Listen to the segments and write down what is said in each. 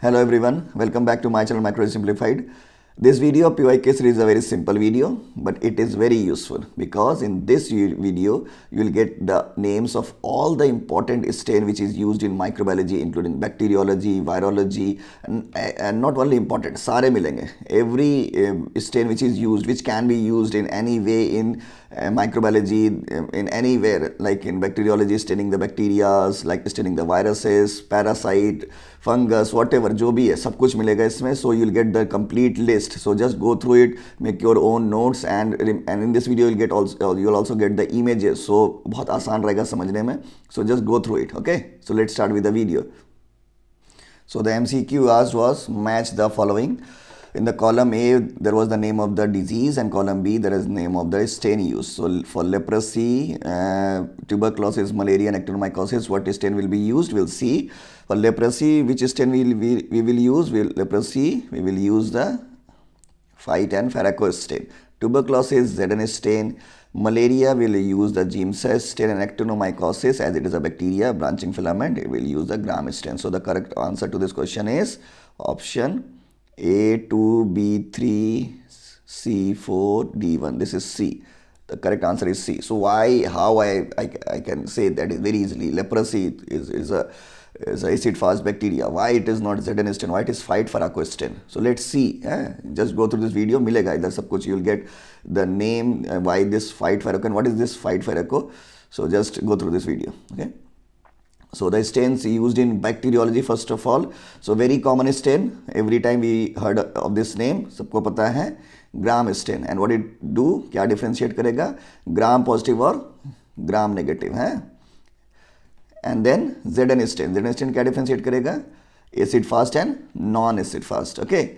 Hello everyone, welcome back to my channel Microbiology Simplified. This video PYQ series is a very simple video, but it is very useful because in this video you will get the names of all the important strain which is used in microbiology, including bacteriology, virology, and not only important, सारे मिलेंगे. Every strain which is used, which can be used in any way in microbiology, in anywhere, like in bacteriology, staining the bacteria, like staining the viruses, parasite, fungus, whatever, जो भी है सब कुछ मिलेगा इसमें. So you'll get the complete list. So just go through it, make your own notes, and in this video you'll also get the images. So बहुत आसान रहेगा समझने में. So just go through it. Okay. So let's start with the video. So the MCQ asked was match the following. In the column A, there was the name of the disease, and column B, there is name of the strain used. So for leprosy, tuberculosis, malaria, and actinomycosis, what strain will be used? We'll see. For leprosy, which strain we will use? Leprosy, we will use the Phyt and Farraco strain. Tuberculosis, ZN strain. Malaria, will use the Giemsa strain, and actinomycosis, as it is a bacteria, branching filament, it will use the Gram strain. So the correct answer to this question is option A, 2, B, 3, C, 4, D1. This is C. The correct answer is C. So how I can say that is very easily. Leprosy is a acid fast bacteria. Why it is not ZN strain? Why it is Phyt Farraco strain? So let's see. Just go through this video. मिलेगा इधर सब कुछ. You'll get the name, why this Phyt Farraco, and what is this Phyt Farraco. So just go through this video. Okay. So the strains used in bacteriology first of all. So very common strain. Every time we heard of this name, सबको पता है Gram strain. And what it do? क्या differentiate करेगा? Gram positive और Gram negative है. And then ZN strain. ZN strain क्या differentiate करेगा? Acid fast and non-acid fast. Okay.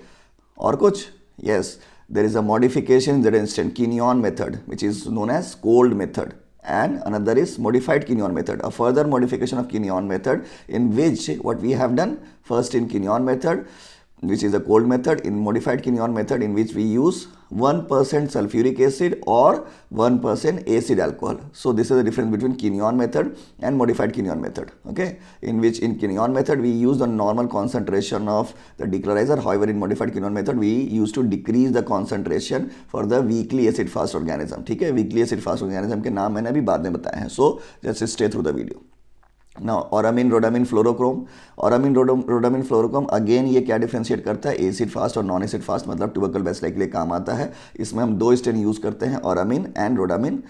और कुछ? Yes. There is a modification in ZN strain, Quignon method, which is known as cold method. And another is modified Quignon method, a further modification of Quignon method, in which what we have done first in Quignon method, which is a cold method, in modified Quignon method, in which we use 1% sulfuric acid or 1% acid alcohol. So this is the difference between Quignon method and modified Quignon method. Okay, in which in Quignon method we use the normal concentration of the decolorizer. However, in modified Quignon method we used to decrease the concentration for the weakly acid fast organism. ठीक है, weakly acid fast organism के नाम मैंने अभी बाद में बताए हैं. So just stay through the video. Now auramine, rhodamine, fluorochrome. Auramine, rhodamine, fluorochrome, again ये क्या डिफ्रेंशिएट करता है? एसिड फास्ट और नॉन एसिड फास्ट, मतलब ट्यूबरकल बेसिलस के लिए काम आता है. इसमें हम दो स्टेन यूज करते हैं, auramine and rhodamine,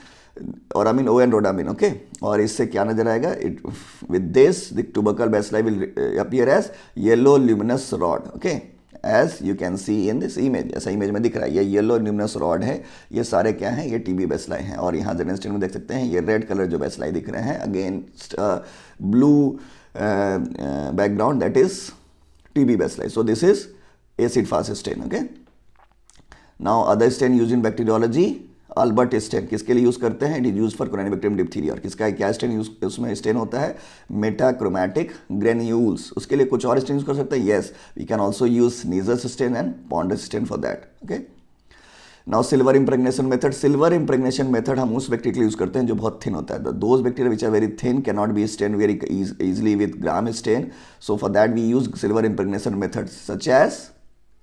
auramine O and rhodamine. Okay, और इससे क्या नजर आएगा? It with this the tubercle bacillus will appear as yellow luminous rod. Okay, as you can see in this image. ऐसा इमेज में दिख रहा है, ये येलो ल्यूमिनस रॉड है. ये सारे क्या हैं? ये टीबी बेसिलाई हैं. और यहाँ ZN strain में देख सकते हैं ये रेड कलर जो बेसिलाई दिख रहे हैं against blue background, that is TB bacilli. So this is acid fast strain. Okay. Now other strain used in bacteriology, Albert strain. किसके लिए यूज करते हैं? It is used for Corynebacterium diphtheria. और किसका क्या strain यूज उसमें strain होता है? Metachromatic granules. उसके लिए कुछ और strain यूज कर सकते हैं? Yes, we can also use Sneezer's strain and Pond's strain for that. Okay. Now silver impregnation method. Silver impregnation method हम उस बैक्टीरिया के लिए यूज करते हैं जो बहुत थिन होता है. Those bacteria which are very thin cannot be stained very easily with Gram strain. So for that we use silver impregnation methods such as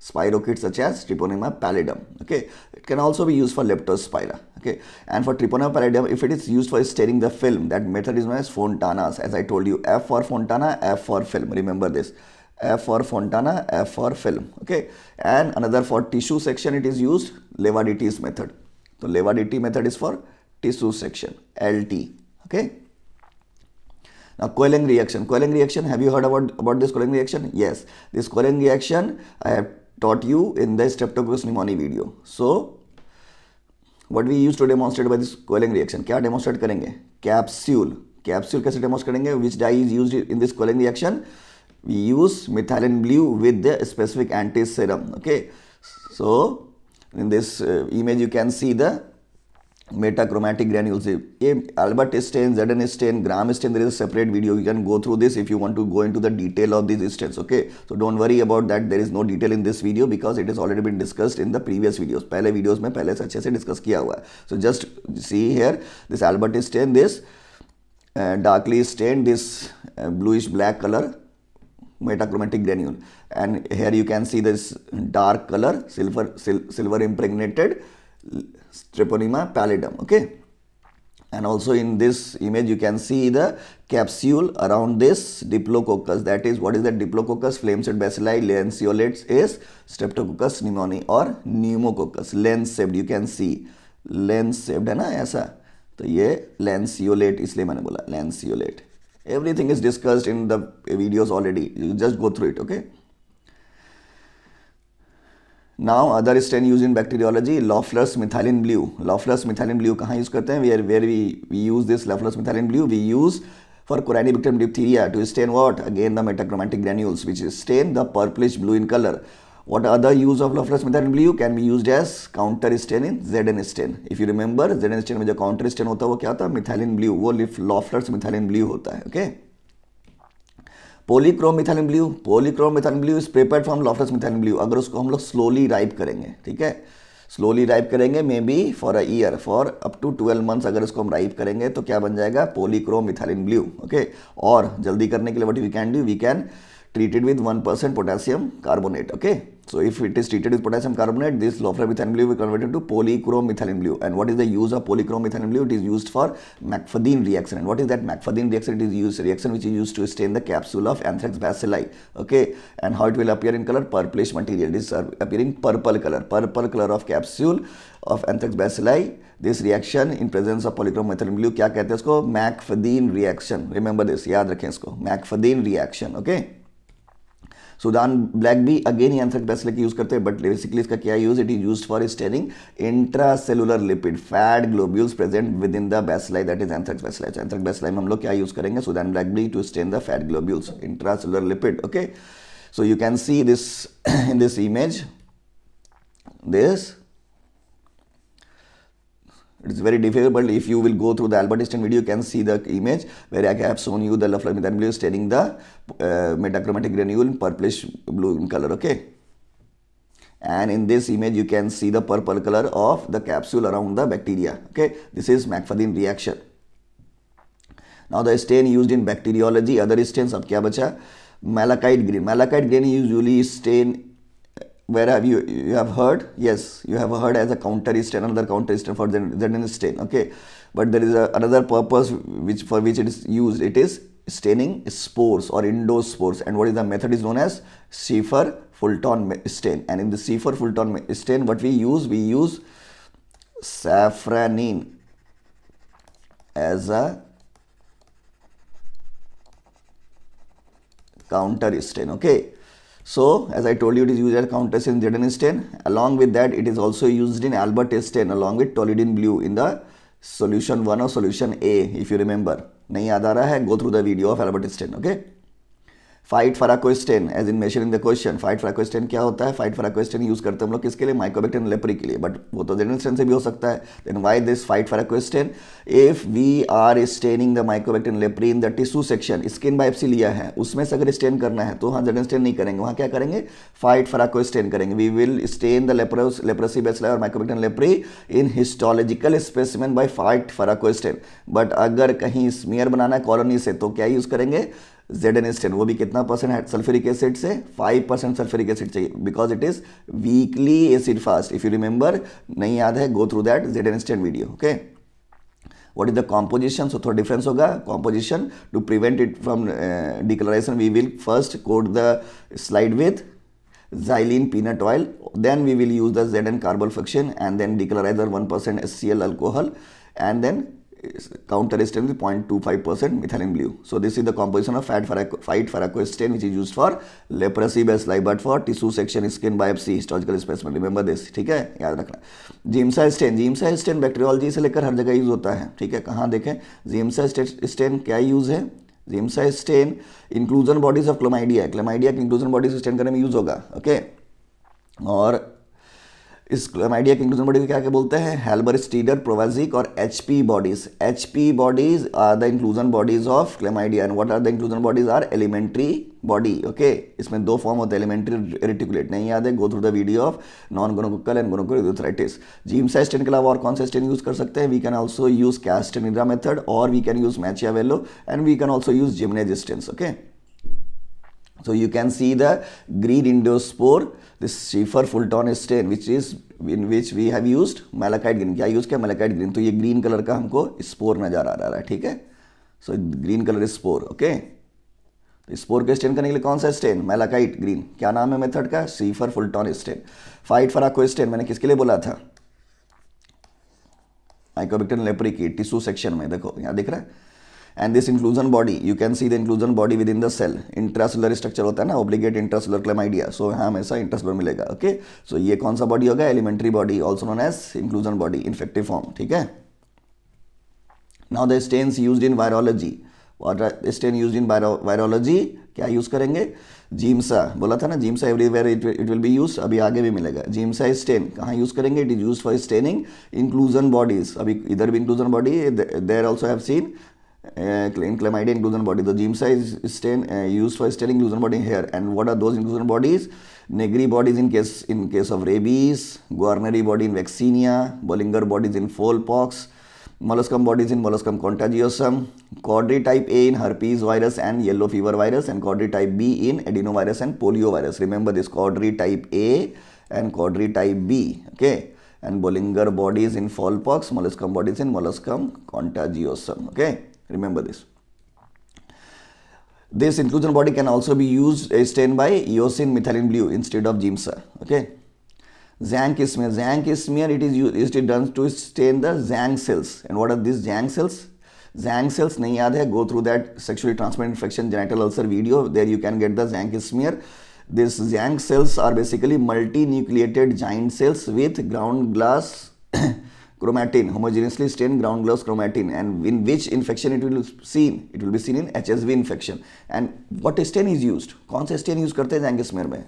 spirochetes, such as Treponema pallidum. Okay, it can also be used for Leptospira. Okay, and for Treponema pallidum, if it is used for staining the film, that method is known as Fontana's. As I told you, F for Fontana, F for film. Remember this. F for Fontana, F for film. Okay, and another for tissue section, it is used Levaditis method. So Levaditi method is for tissue section, LT. Okay. Now Quelleng reaction. Quelleng reaction, have you heard about this Quelleng reaction? Yes, this Quelleng reaction I have taught you in the Streptococcus pneumoniae video. So what we used to demonstrate by this Quelleng reaction, क्या demonstrate करेंगे? Capsule. Capsule कैसे demonstrate करेंगे? Which dye is used in this Quelleng reaction? We use methylene blue with the specific anti-serum. Okay, so in this image you can see the metachromatic granules. ये Albert strain, ZN strain, Gram strain, there is a separate video. You can go through this if you want to go into the detail of these strains. Okay, so don't worry about that. There is no detail in this video because it has already been discussed in the previous videos. पहले videos में पहले से अच्छे से discuss किया हुआ है. So just see here, this Albert strain, this darkly stained, this bluish black color metachromatic granule, and here you can see this dark color, silver impregnated Treponema pallidum. Okay, and also in this image you can see the capsule around this Diplococcus. That is, what is that? Diplococcus, flame-shaped bacilli. Lanceolate is Streptococcus pneumoniae or pneumococcus, lens-shaped. You can see lens-shaped है ना ऐसा, तो ये lanceolate इसलिए मैंने बोला lanceolate. Everything is discussed in the videos already. You just go through it. Okay. Now other stain used in bacteriology, Loeffler's methylene blue. Loeffler's methylene blue कहाँ use करते हैं? Where we use this Loeffler's methylene blue, we use for Corynebacterium diphtheria to stain what? Again the metachromatic granules, which is stain the purplish blue in color. What other use of Loeffler's methylene blue? Can be used as counter stain in Zn stain. If you remember, Zn stain में जो counter stain होता है वो क्या होता है? Methylene blue. वो Loeffler's methylene blue होता है. Okay. Polychrome methylene blue. Polychrome methylene blue is prepared from Loeffler's methylene blue. अगर उसको हम लोग slowly ripe करेंगे, ठीक है, slowly ripe करेंगे, maybe for a year, for up to 12 months अगर इसको हम ripe करेंगे तो क्या बन जाएगा? Polychrome methylene blue. Okay. और जल्दी करने के लिए what we can do? We can treat it with 1% potassium carbonate. Okay. So if it is treated with potassium carbonate, this Loeffler methylene blue will be converted to polychrome methylene blue. And what is the use of polychrome methylene blue? It is used for McFadden reaction. And what is that McFadden reaction? It is used reaction which is used to stain the capsule of Anthrax bacilli. Okay, and how it will appear in color? Purplish material. It is appearing purple color of capsule of Anthrax bacilli. This reaction in presence of polychrome methylene blue, क्या कहते हैं इसको? McFadden reaction. Remember this, याद रखें इसको, McFadden reaction. Okay. Sudan black bee again ही Anthrax bacilli की use करते हैं, बट बेसिकली इसका क्या use? It is used for staining intracellular lipid fat globules present with in the bacilli, that is Anthrax bacilli. तो Anthrax bacilli में हम लोग क्या यूज करेंगे? Sudan black bee to stain the fat globules, intracellular lipid. Okay, so you can see this in this image. This it is very difficult, but if you will go through the Albert Einstein video, you can see the image where I have shown you the Loeffler methylene blue staining the metachromatic granule in purplish blue in color. Okay, and in this image you can see the purple color of the capsule around the bacteria. Okay, this is McFadden reaction. Now the stain used in bacteriology, other stains. अब क्या बचा? Malachite green. Malachite green usually stain. Where have you have heard? Yes, you have heard as a counter stain, another counter stain for Zn stain. Okay, but there is another purpose for which it is used. It is staining spores or endospores, and what is the method is known as Schaefer-Fulton stain. And in the Schaefer-Fulton stain, what we use safranin as a counter stain. Okay. So, as I told you, it is used as counter stain in Zn stain. Along with that, it is also used in Albert stain along with toluidine blue in the solution 1 or solution A. If you remember, नहीं याद आ रहा है, go through the video of Albert stain. Okay. Fight Faraco stain, as in mentioned in the question. Fight Faraco stain क्या होता है? Fight Faraco stain use करते हैं हम लोग किसके लिए? Mycobacterium leprae के लिए, बट वो तो Zn stain से भी हो सकता है. Then why this Fight Faraco stain? If we are staining the Mycobacterium leprae in the tissue section, skin biopsy लिया है, उसमें से अगर stain करना है तो वहाँ Zn stain नहीं करेंगे, वहाँ क्या करेंगे? Fight Faraco stain करेंगे. We will stain the leprosy bacilli और Mycobacterium leprae in histological specimen by Fight Faraco stain. But अगर कहीं smear बनाना है कॉलोनी से तो क्या यूज करेंगे? Zn stain. वो भी कितना परसेंट है सल्फ्यूरिक एसिड से? 5% सल्फ्यूरिक एसिड चाहिए, because it is weekly acid fast. If you remember, नहीं याद है, go through that Zn stain video. Okay, what is the composition? So थोड़ा डिफरेंस होगा. composition to prevent it from decoloration, we will first coat the slide with xylene peanut oil, then we will use the Zn carbulfaction and then decolorizer 1% HCl alcohol, and then counter stain with 0.25% methylene blue. So this is the composition of Fight Faraco stain which is used for leprosy bacilli, but for tissue section skin biopsy histological specimen. Remember this, ठीक है, याद रखना. Giemsa stain bacteriology से लेकर हर जगह use होता है. ठीक है, कहाँ देखें? Giemsa stain क्या यूज है? Giemsa stain inclusion bodies of chlamydia. Chlamydia के inclusion bodies स्टेन करने में यूज होगा. ओके, और इस क्लैमाइडिया के इंक्लूजन बॉडी को क्या क्या बोलते हैं? हेल्बर स्टीडर, प्रोवाजिक और HP bodies. HP bodies are the inclusion bodies of chlamydia, and what are the inclusion bodies? Are elementary body. Okay, इसमें दो फॉर्म होते हैं, एलिमेंट्री रेटिकुलेट. नहीं याद है? Go through the video of non gonococcal and gonococcal urethritis. Giemsa stain के अलावा और कौन सा स्टेन यूज कर सकते हैं? We can also use Castaneda method, और we can use Macchiavello, and we can also use Gimenez stains. Okay, So you can see the green endospore, this Schiffer Fulton stain, which is in which we have used malachite green. क्या use किया? malachite green. तो ये green colour का हमको spore नजर आ रहा है, ठीक है. So green colour spore, okay. तो स्पोर के स्टेन करने के लिए कौन सा स्टेन? Malachite green. क्या नाम है मेथड का? Schiffer Fulton stain. Fite Faraco stain मैंने किसके लिए बोला था? माइकोबैक्टीरियम लेप्री की टिश्यू सेक्शन में, देखो यहाँ दिख रहा है. And this inclusion body, you can see the inclusion body within the cell. Intracellular structure होता है ना, ऑब्लिगेट इंट्रासेलुलर क्लेमाइडिया. सो यहाँ हमेशा इंट्रासेलुलर मिलेगा, ओके. सो ये कौन सा बॉडी होगा? Elementary body, also known as inclusion body, infective form, ठीक है. Now the stains used in virology. What are stain used in virology? क्या यूज करेंगे? जीमसा. बोला था ना, Giemsa everywhere it will be use. अभी आगे भी मिलेगा. जीमसा स्टेन कहाँ यूज करेंगे? It is use for staining inclusion bodies. अभी इधर भी inclusion body, there also have seen in chlamydia inclusion body. The Giemsa is stain used for staining inclusion body here. And what are those inclusion bodies? Negri bodies in case of rabies, Guarneri body in vaccinia, Bollinger bodies in foalpox, molluscum bodies in molluscum contagiosum, Cordry type A in herpes virus and yellow fever virus, and Cordry type B in adenovirus and poliovirus. Remember this, Cordry type A and Cordry type B, okay. And Bollinger bodies in foalpox, molluscum bodies in molluscum contagiosum, okay. Remember this. This inclusion body can also be used stained by eosin methylene blue instead of Giemsa, okay. Zank smear. Zank smear, it is used, it done to stain the Zank cells. And what are these Zank cells? Zank cells नहीं याद है? Go through that sexually transmitted infection genital ulcer video. There you can get the Zank smear. These Zank cells are basically multinucleated giant cells with ground glass chromatin, homogeneously stained ground glass chromatin. And in which infection it will be seen? It will be seen in HSV infection. And what stain is used? कौन सा stain use करते हैं Zank smear में?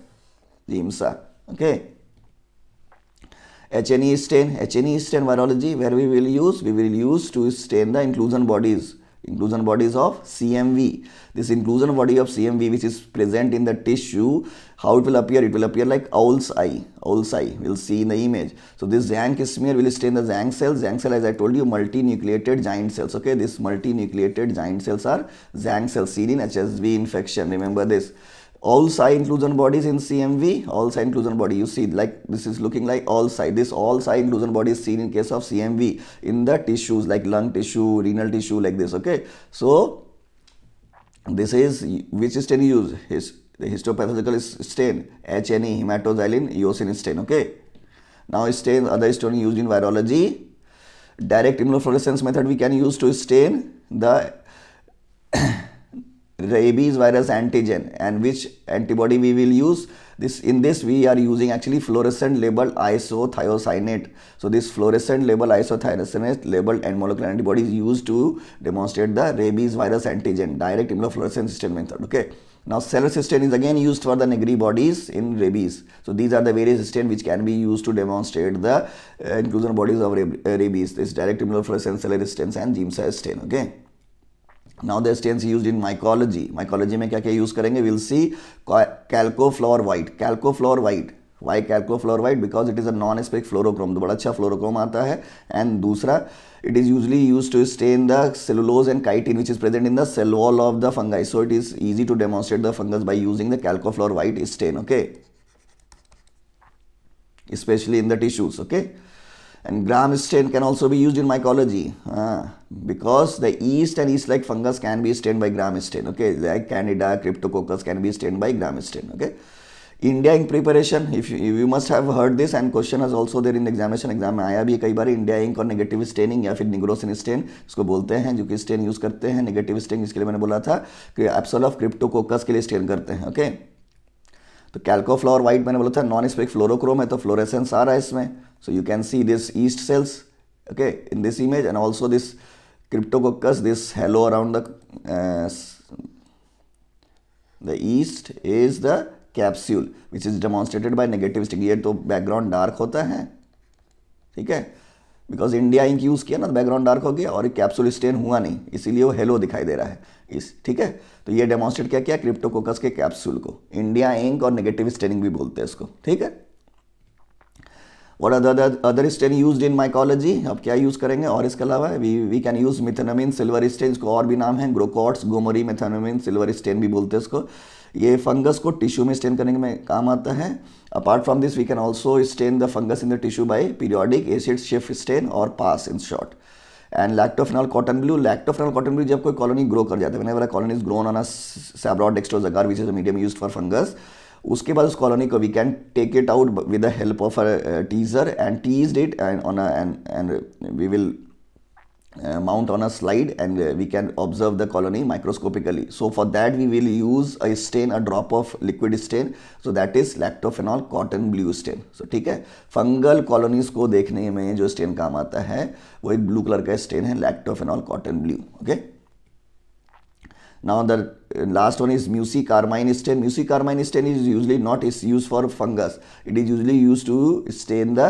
Giemsa, okay. HNE stain virology, where we will use to stain the inclusion bodies of CMV. This inclusion body of CMV, which is present in the tissue, how it will appear? It will appear like owl's eye. We'll see in the image. So this Zank smear will stain the Zank cells. Zank cell, as I told you, multinucleated giant cells, okay. These multinucleated giant cells are Zank cells seen in HSV infection. Remember this. All eye inclusion bodies in CMV, all eye inclusion body, you see, like this is looking like all eye. This all eye inclusion body is seen in case of CMV in the tissues like lung tissue, renal tissue, like this, okay. So this is which stain used? The histopathological stain, HNE, hematoxylin eosin stain, okay. Now stain, other stain used in virology. Direct immunofluorescence method we can use to stain the rabies virus antigen. And which antibody we will use? In this we are using actually fluorescent labeled isothiocyanate. So this fluorescent labeled isothiocyanate labeled and molecular antibody is used to demonstrate the rabies virus antigen, direct immunofluorescence stain method, okay. Now Celes stain is again used for the Negri bodies in rabies. So these are the various stain which can be used to demonstrate the inclusion bodies of rabies. This direct immunofluorescence, Celes stains and Giemsa stain, okay. Now the stains used in mycology. Mycology में क्या क्या use करेंगे? We'll see calcofluor white. Calcofluor white. Why calcofluor white? Because it is a non-spec fluorochrome. तो बड़ा अच्छा fluorochrome आता है. And दूसरा, it is usually used to stain the cellulose and chitin which is present in the cell wall of the fungi. So it is easy to demonstrate the fungus by using the calcofluor white stain, okay. Especially in the tissues, okay. And Gram stain can also be used in mycology because the yeast and yeast-like fungus can be stained by Gram stain, okay. Like Candida, Cryptococcus can be stained by Gram stain, okay. India ink preparation, if you must have heard this and question is also there in examination. Exam में आया भी कई बार India ink और negative staining या फिर nigrosin stain इसको बोलते हैं, जो कि stain use करते हैं. Negative stain इसके लिए मैंने बोला था कि Absol of Cryptococcus के लिए stain करते हैं, okay. तो calcofluor white मैंने बोला था नॉन स्पेक फ्लोरोक्रोम है तो फ्लोरेसेंस आ रहा है इसमें. So you can see this yeast cells, okay, in this image, and also this Cryptococcus, this halo around the yeast is the capsule which is demonstrated by negative stain. ये तो background dark होता है, ठीक है, because India ink use किया ना तो background dark हो गया और कैप्सूल स्टेन हुआ नहीं, इसीलिए वो हेलो दिखाई दे रहा है इस, ठीक है. तो ये डेमोन्स्ट्रेट क्या किया? क्रिप्टोकोकस के कैप्सूल को इंडिया इंक और नेगेटिव स्टेनिंग भी बोलते हैं इसको, ठीक है. What are the other stain used in mycology? अब क्या यूज करेंगे? और इसके अलावा we can use methenamine silver stain, इसको और भी नाम है ग्रोकॉट्स, गोमोरी, मिथेनोमिन सिल्वर स्टेन भी बोलते हैं इसको. ये फंगस को टिश्यू में स्टेन करने में काम आता है. Apart from this we can also stain the fungus in the tissue by periodic acid शिफ्ट स्टेन और PAS in short. And lactophenol cotton blue जब कोई कॉलोनी ग्रो कर जाता है, whenever a colony is grown on a Sabouraud dextrose agar which is a medium used for fungus, उसके बाद उस कॉलोनी को we can take it out with the help of a teaser and teased it and on and we will mount on a slide and we can observe the colony microscopically. So for that we will use a stain, a drop of liquid stain, so that is lactophenol cotton blue stain. So ठीक है, fungal colonies को देखने में जो stand काम आता है वो एक ब्लू कलर का स्टेन है, lactophenol cotton blue. Okay, now the last one is mucicarmine stain. Mucicarmine stain is usually not is used for fungus. It is usually used to stain the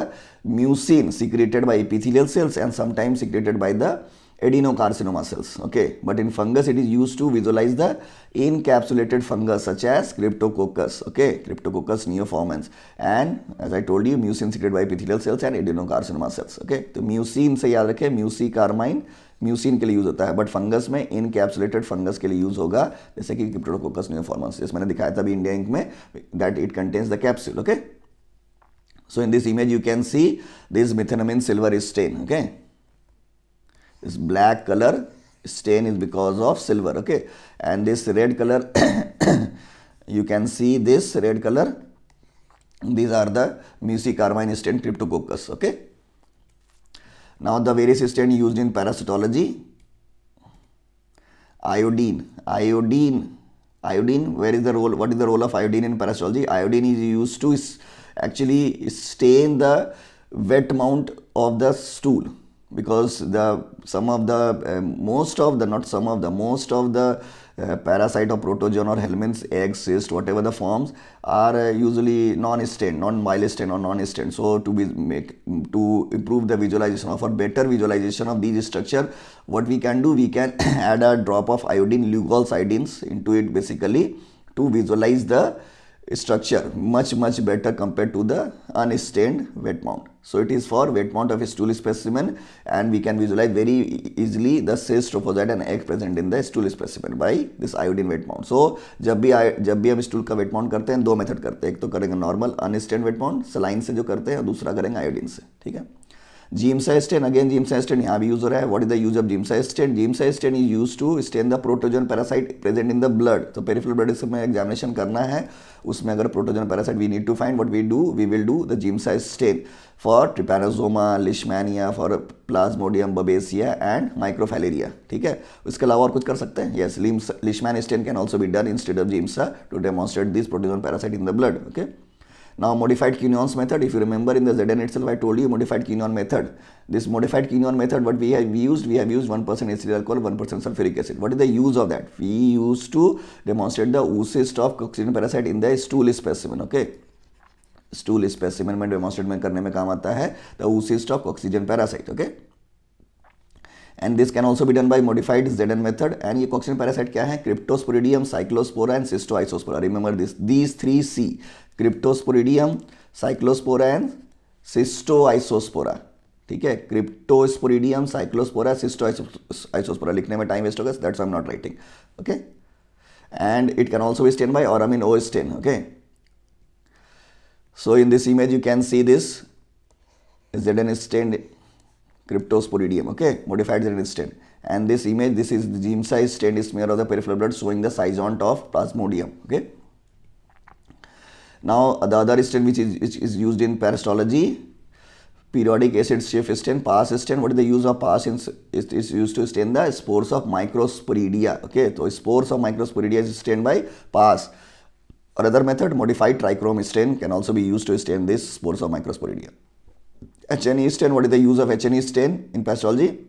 mucin secreted by epithelial cells and sometimes secreted by the adenocarcinoma cells. Okay, but in fungus it is used to visualize the encapsulated fungus such as Cryptococcus. Okay, Cryptococcus neoformans, and as I told you mucin secreted by epithelial cells and adenocarcinoma cells. Okay, तो mucin से याद रखें, mucicarmine mucin के लिए use होता है, but fungus में encapsulated fungus के लिए यूज होगा, जैसे कि क्रिप्टोकोकस नियोफॉर्मन्स, जैसे मैंने दिखाया था अभी इंडिया इंक में, that it contains the capsule. Okay, so in this image you can see this methenamine silver stain. Okay, this black colour stain is because of silver. Okay, and this red color you can see this red color, these are the mucicarmine stain, Cryptococcus. Okay, now the various stain used in parasitology. Iodine, where is the role, what is the role of iodine in parasitology? Iodine is used to actually stain the wet mount of the stool, because most of the parasite or protozoan or helminths, eggs, cyst, whatever the forms are usually non-stained, non-bile stained or non-stained. So to improve the visualization, or for better visualization of these structure, what we can do, we can add a drop of iodine, Lugol's iodines into it basically to visualize the structure much better compared to the unstained wet mount. So it is for wet mount of a stool specimen, and we can visualize very easily the cyst, trophozoite and egg present in the stool specimen by this iodine wet mount. So जब भी हम stool का wet mount करते हैं, दो method करते हैं, एक तो करेंगे normal unstained wet mount saline से जो करते हैं, और दूसरा करेंगे आयोडीन से. ठीक है, Giemsa stain, again Giemsa stain यहाँ भी यूज हो रहा है. What is the use of Giemsa stain? Giemsa stain is used to stain the protozoan parasite present in the blood. तो peripheral blood इसमें एग्जामिनेशन करना है, उसमें अगर protozoan parasite we need to find, what we will do the Giemsa stain for trypanosoma, leishmania, for plasmodium, babesia and microfilaria. ठीक है, इसके अलावा और कुछ कर सकते हैं? Yes, leishman stain can also be done instead of Giemsa to demonstrate this protozoan parasite in the blood. Okay. Now modified Quignon's method, if you remember in the Zn itself I told you modified Quignon method. This modified Quignon method, what we have used 1% acetyl alcohol, 1% sulfuric acid. What is the use of that? We used to demonstrate the oocyst of coccidian parasite in the stool specimen. Okay, stool specimen में demonstrate में करने में काम आता है the oocyst of coccidian parasite. Okay, and this can also be done by modified Zn method. And ये coccidian parasite क्या है? Cryptosporidium, Cyclospora and Cystoisospora. Remember these three C: Cryptosporidium, Cyclospora and Cystoisospora. ठीक है, Cryptosporidium, Cyclospora, Cystoisospora. लिखने में time waste होगा, that's why I'm not writing. Okay, and it can also be stained by Oramin O stain. Okay, so in this image you can see this Zn stained Cryptosporidium. Okay, modified Zn stain. And this image, this is the Giemsa stained smear of the peripheral blood showing the schizont of Plasmodium. Okay. Now the other stain which is used in parasitology, periodic acid shift stain, PAS stain. What is the use of PAS? It is used to stain the spores of Microsporidia. Okay, so spores of Microsporidia is stained by PAS. Another method, modified trichrome stain, can also be used to stain this spores of Microsporidia. HNE stain. What is the use of HNE stain in parasitology?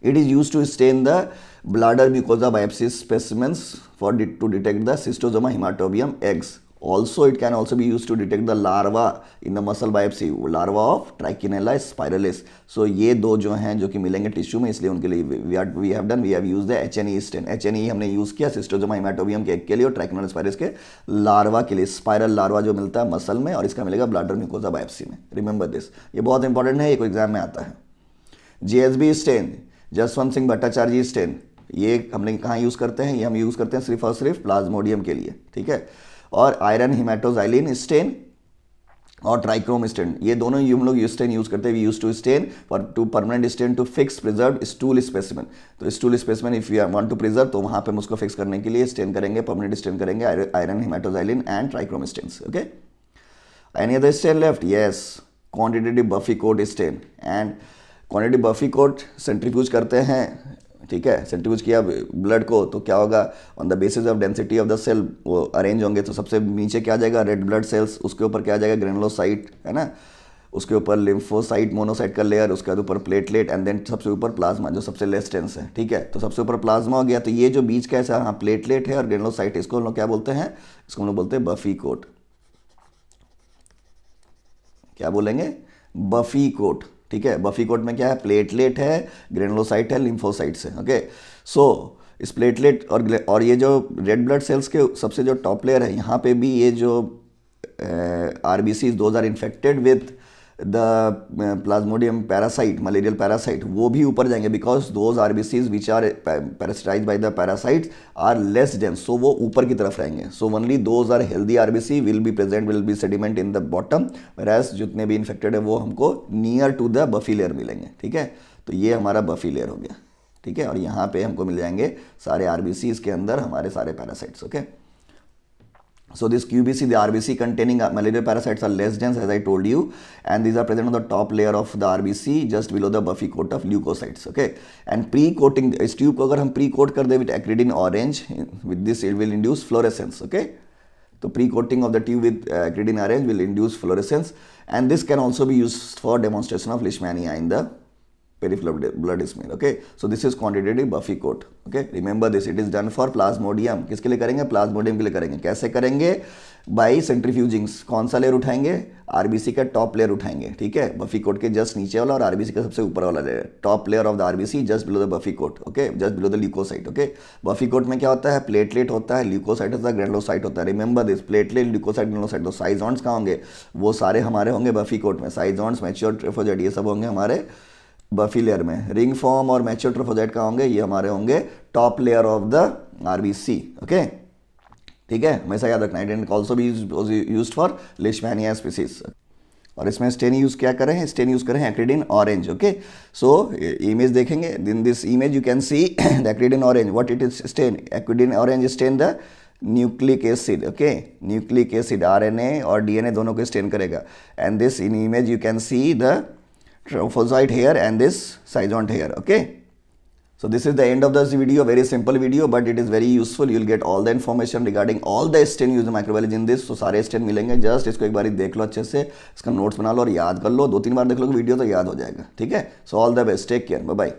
It is used to stain the bladder mucosa biopsy specimens to detect the Schistosoma hematobium eggs. Also, it can also be used to detect the larva in the muscle biopsy, larva of Trichinella spiralis. So ये दो जो हैं जो कि मिलेंगे tissue में, इसलिए उनके लिए we have used the HNE stain. HNE हमने यूज किया Schistosoma hematobium के एग के लिए और Trichinella spiralis के लार्वा के लिए. स्पाइरल लार्वा जो मिलता है मसल में, और इसका मिलेगा ब्लैडर म्यूकोसा बायोप्सी में. रिमेंबर दिस, ये बहुत इंपॉर्टेंट है, ये कोई एग्जाम में आता है. JSB stain, Jaswant Singh Bhattacharya stain, ये हमने कहाँ यूज़ करते हैं, ये हम यूज़ करते हैं सिर्फ और सिर्फ प्लाज्मोडियम के लिए, ठीक है। और आयरन हिमेटोजाइलिन स्टेन और ट्राइक्रोम स्टेन, ये दोनों हम लोग स्टेन यूज करते हैं। We use to stain for to permanent stain to fix preserve stool specimen. तो stool specimen if you want to preserve, तो वहाँ पे हम उसको फिक्स करने के लिए स्टेन करेंगे, परमानेंट स्टेन करेंगे iron haematoxylin and trichrome stains, okay. Any other stain left? Yes, quantitative buffy coat stain. And quantitative buffy coat centrifuge करते हैं, ठीक है। सेंट्रीफ्यूज किया ब्लड को तो क्या होगा, on the basis of density of the cell वो अरेंज होंगे। तो सबसे नीचे क्या आ जाएगा, रेड ब्लड सेल्स, उसके ऊपर क्या आ जाएगा, ग्रेनुलोसाइट, है ना, उसके ऊपर लिम्फोसाइट मोनोसाइट का लेयर, उसके बाद ऊपर प्लेटलेट एंड देन सबसे ऊपर प्लाज्मा जो सबसे लेस डेंस है, ठीक है। तो सबसे ऊपर प्लाज्मा हो गया, तो ये जो बीच का ऐसा, हाँ, प्लेटलेट है और ग्रेनुलोसाइट, इसको हम लोग क्या बोलते हैं, इसको हम लोग बोलते हैं बफी कोट। क्या बोलेंगे, बफी कोट, ठीक है। बफी कोट में क्या है, प्लेटलेट है, ग्रेनुलोसाइट है, लिम्फोसाइट्स है, ओके। सो इस प्लेटलेट और ये जो रेड ब्लड सेल्स के सबसे जो टॉप लेयर है, यहाँ पे भी ये जो RBC those are infected with the plasmodium parasite, malarial parasite, वो भी ऊपर जाएंगे because those RBCs which are parasitised by the parasites are less dense, so वो ऊपर की तरफ रहेंगे। So only those are healthy RBC will be present, will be sediment in the bottom, whereas जितने भी इन्फेक्टेड है वो हमको near to the buffy layer मिलेंगे, ठीक है। तो ये हमारा बफी लेयर हो गया, ठीक है। और यहाँ पे हमको मिल जाएंगे सारे आरबीसी के अंदर हमारे सारे parasites, okay. So this QBC, the RBC containing malarial parasites are less dense, as I told you, and these are present on the top layer of the RBC just below the buffy coat of leukocytes, okay. And pre-coating इस tube को अगर हम pre-coat कर दे with acridine orange, with this it will induce fluorescence, okay. तो pre-coating of the tube with acridine orange will induce fluorescence, and this can also be used for demonstration of leishmania in the peripheral blood smear, okay. So this is quantitative buffy coat, okay. Remember this, it is done for plasmodium. किसके लिए करेंगे, Plasmodium के लिए करेंगे। कैसे करेंगे, by centrifuging. कौन सा लेयर उठाएंगे, आरबीसी का टॉप लेयर उठाएंगे, ठीक है। बफी कोट के जस्ट नीचे वाला और आरबीसी का सबसे ऊपर वाला layer, top layer of the RBC just below the buffy coat, okay, just below the leucocyte, okay. Buffy coat में क्या होता है, प्लेटलेट होता है, ल्यूकोसाइट होता है, ग्रेनुलोसाइट होता है। Remember this, platelet, leucocyte, granulocyte. तो साइजॉन्स कहाँ होंगे, वो सारे हमारे होंगे बफी कोट में। साइजॉन्स, मैच्योर ट्रोफोजाइट, ये सब होंगे हमारे बफी लेयर में। रिंग फॉर्म और मैच्योर ट्रोफोजाइट का होंगे, ये हमारे होंगे top layer of the RBC, okay, ठीक है। हमेशा याद रखना, it can also be used for Leishmania species. और इसमें स्टेन यूज क्या करें, स्टेन यूज करें acridine orange, okay. So image देखेंगे, in this image you can see the acridine orange, what it is stain, acridine orange stain the nucleic acid, okay. Nucleic acid RNA और DNA दोनों को stand करेगा। And this in image you can see the trophozoite here and this sizont here, okay. So this is the end of this video, very simple video but it is very useful. You will get all the information regarding all the stain used in microbiology in this. So सारे stain मिलेंगे, just इसको एक बार देख लो अच्छे से, इसका notes बना लो और याद कर लो, 2-3 बार देख लो वीडियो तो याद हो जाएगा, ठीक है। So all the best, take care, bye bye.